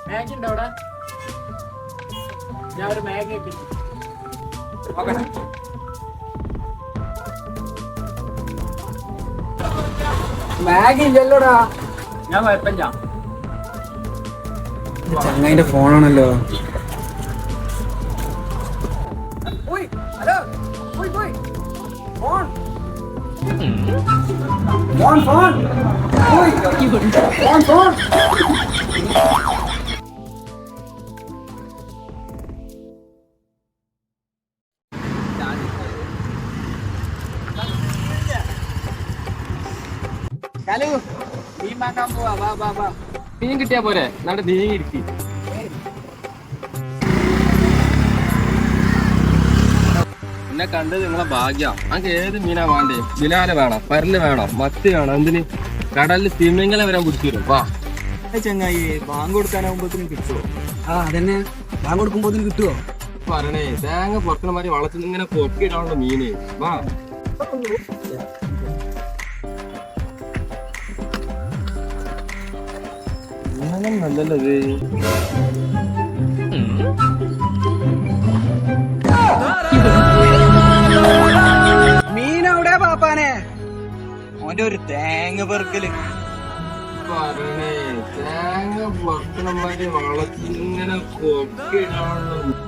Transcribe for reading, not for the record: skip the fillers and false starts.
Maggi ഉണ്ടോ അവിടെ? ഞാൻ ഒരു മാഗി ഒക്കെ മാഗി ഇല്ലല്ലോടാ. ഞാൻ കുഴപ്പമില്ല. ചങ്ങായിന്റെ ഫോണാണല്ലോ. മീൻ കിട്ടിയാ പോരെ? നല്ല നീങ്ങി ഇരിക്കും. എന്നെ കണ്ടത് നിങ്ങളെ ഭാഗ്യം. നമുക്ക് ഏത് മീനാ വേണ്ടേ? ബിലാല് വേണം, പരല് വേണം, മത്തി വേണം. എന്തിന് കടലിൽ സ്വിമ്മിങ്ങിലെ വരാൻ പിടിച്ചു വാ. ചങ്ങായി ബാങ്ക് കൊടുക്കാനാവുമ്പോഴത്തേനും കിട്ടുമോ? അതന്നെ ബാങ്ക് കൊടുക്കുമ്പോഴത്തേനും കിട്ടുമോ? പറയണേ, തേങ്ങ പുറത്തുള്ള മാതിരി വളർത്തുന്ന ഇങ്ങനെ പൊക്കിയിട്ടാണല്ലോ മീന്. വാ നല്ലല്ലോ ഇത്. മീനവിടെ പാപ്പാനെ? ഓന്റെ ഒരു തേങ്ങ പെറുക്കല്. പറയണേ, തേങ്ങ പുറത്തുള്ള മാതിരി വളർത്തി ഇങ്ങനെ പൊക്കിയിട്ടാണല്ലോ